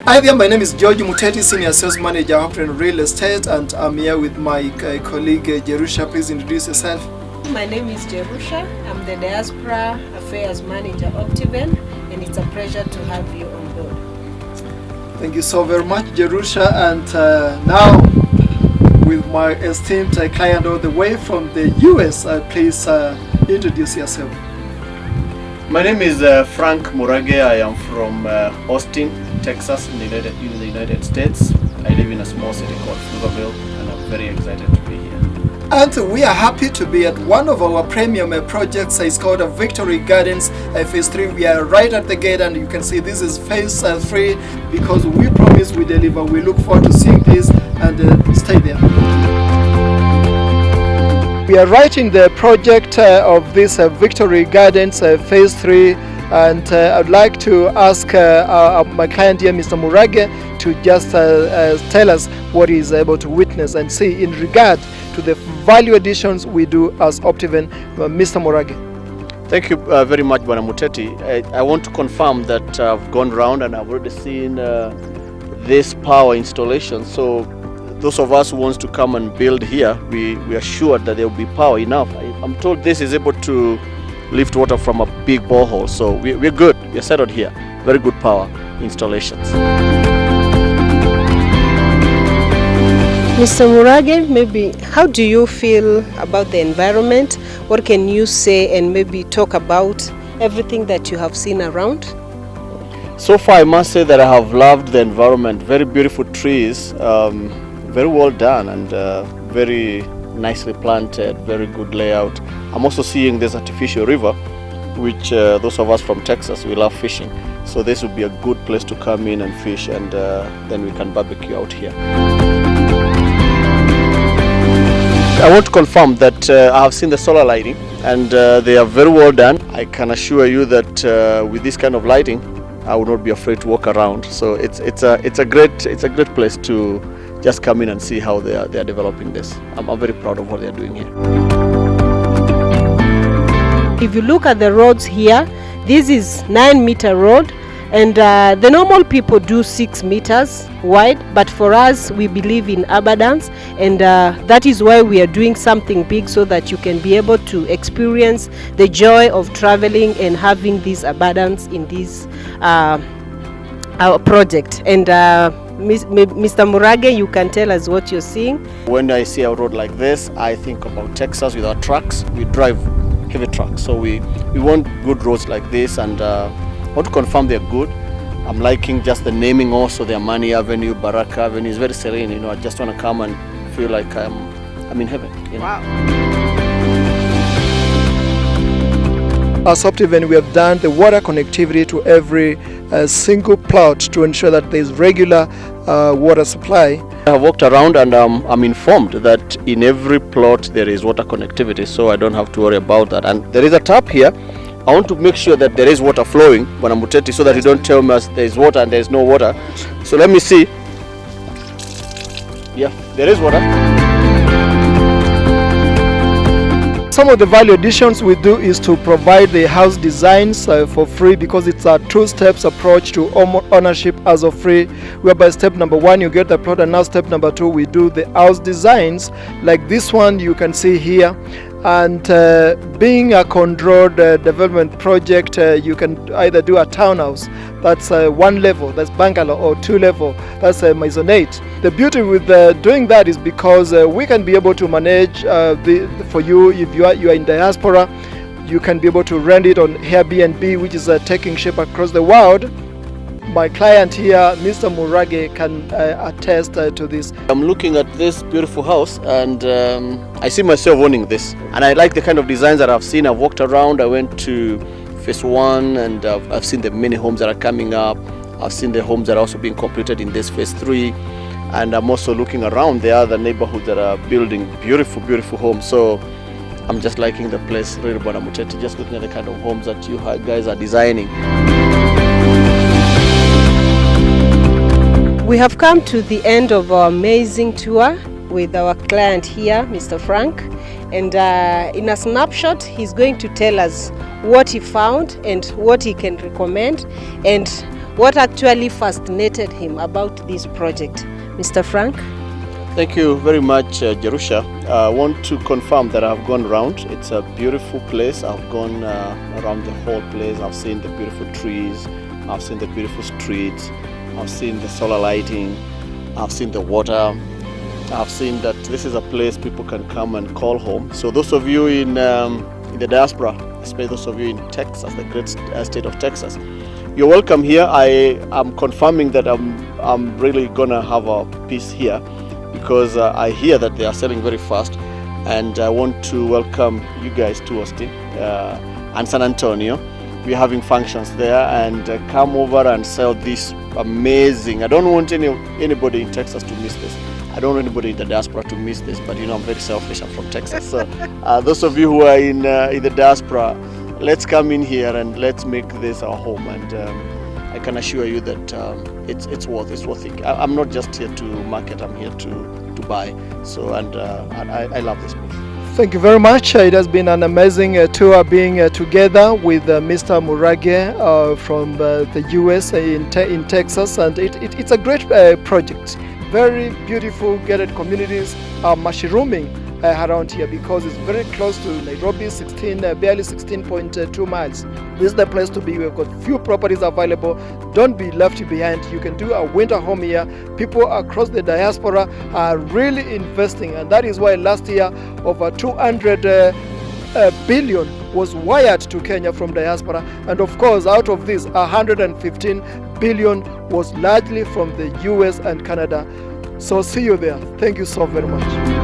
Hi there, my name is George Muteti, Senior Sales Manager, Optiven Real Estate, and I'm here with my colleague Jerusha. Please introduce yourself. My name is Jerusha. I'm the Diaspora Affairs Manager, Optiven, and it's a pleasure to have you on board. Thank you so very much, Jerusha. And now, with my esteemed client all the way from the US, please introduce yourself. My name is Frank Murage. I am from Austin, Texas, in the United States. I live in a small city called Pflugerville, and I'm very excited to be here. And we are happy to be at one of our premium projects. It's called Victory Gardens Phase 3. We are right at the gate, and you can see this is Phase 3 because we promise we deliver. We look forward to seeing this, and stay there. We are right in the project of this Victory Gardens Phase 3, and I'd like to ask my client here, Mr. Murage, to just tell us what he is able to witness and see in regard to the value additions we do as Optiven. Mr. Murage. Thank you very much, Bwana Muteti. I want to confirm that I've gone around and I've already seen this power installation. So those of us who wants to come and build here, we are sure that there will be power enough. I'm told this is able to lift water from a big borehole, so we're good. We're settled here. Very good power installations. Mr. Murage, maybe how do you feel about the environment? What can you say and maybe talk about everything that you have seen around? So far, I must say that I have loved the environment. Very beautiful trees, very well done, and very nicely planted, very good layout. I'm also seeing this artificial river, which those of us from Texas, we love fishing. So this would be a good place to come in and fish, and then we can barbecue out here. I want to confirm that I have seen the solar lighting, and they are very well done. I can assure you that with this kind of lighting, I will not be afraid to walk around. So it's a great place to just come in and see how they are developing this. I'm very proud of what they are doing here. If you look at the roads here, this is 9-meter road, and the normal people do 6 meters wide, but for us we believe in abundance, and that is why we are doing something big, so that you can be able to experience the joy of traveling and having this abundance in this our project. And Mr. Murage, you can tell us what you're seeing. When I see a road like this, I think about Texas with our trucks. We drive heavy trucks, so we want good roads like this, and I want to confirm they're good. I'm liking just the naming also, the Amani Avenue, Baraka Avenue is very serene. I just want to come and feel like I'm in heaven. Wow. As Optiven, we have done the water connectivity to every single plot to ensure that there is regular water supply. I have walked around, and I'm informed that in every plot there is water connectivity, so I don't have to worry about that. And there is a tap here. I want to make sure that there is water flowing, Bwana Muteti, so that you don't tell me there is water and there is no water. So let me see. Yeah, there is water. Some of the value additions we do is to provide the house designs for free, because it's a 2-steps approach to ownership as of free, whereby step number 1 you get the plot, and now step number 2 we do the house designs like this one you can see here. And being a controlled development project, you can either do a townhouse, that's 1 level, that's bungalow, or 2 level, that's a maisonette. The beauty with doing that is because we can be able to manage for you, if you are in diaspora, you can be able to rent it on Airbnb, which is taking shape across the world. My client here, Mr. Murage, can attest to this. I'm looking at this beautiful house, and I see myself owning this. And I like the kind of designs that I've seen. I've walked around. I went to Phase 1, and I've seen the many homes that are coming up. I've seen the homes that are also being completed in this Phase 3. And I'm also looking around the other neighborhoods that are building beautiful, beautiful homes. So I'm just liking the place, really, Bwana Muteti, just looking at the kind of homes that you guys are designing. We have come to the end of our amazing tour with our client here, Mr. Frank. And in a snapshot, he's going to tell us what he found and what he can recommend, and what actually fascinated him about this project. Mr. Frank? Thank you very much, Jerusha. I want to confirm that I've gone around. It's a beautiful place. I've gone around the whole place. I've seen the beautiful trees. I've seen the beautiful streets. I've seen the solar lighting. I've seen the water. I've seen that this is a place people can come and call home. So those of you in the diaspora, especially those of you in Texas, the great state of Texas, you're welcome here. I am confirming that I'm really gonna have a piece here, because I hear that they are selling very fast, and I want to welcome you guys to Austin and San Antonio. We're having functions there, and come over and sell this amazing. I don't want anybody in Texas to miss this. I don't want anybody in the diaspora to miss this, but I'm very selfish. I'm from Texas. So those of you who are in the diaspora, let's come in here and let's make this our home. And I can assure you that it's worth it. I'm not just here to market. I'm here to buy. So and I love this place. Thank you very much. It has been an amazing tour being together with Mr. Murage from the US in Texas, and it's a great project. Very beautiful gated communities are mushrooming around here because it's very close to Nairobi, barely 16.2 miles. This is the place to be. We've got few properties available. Don't be left behind. You can do a winter home here. People across the diaspora are really investing, and that is why last year over 200 billion was wired to Kenya from diaspora, and of course out of this 115 billion was largely from the US and Canada. So see you there. Thank you so very much.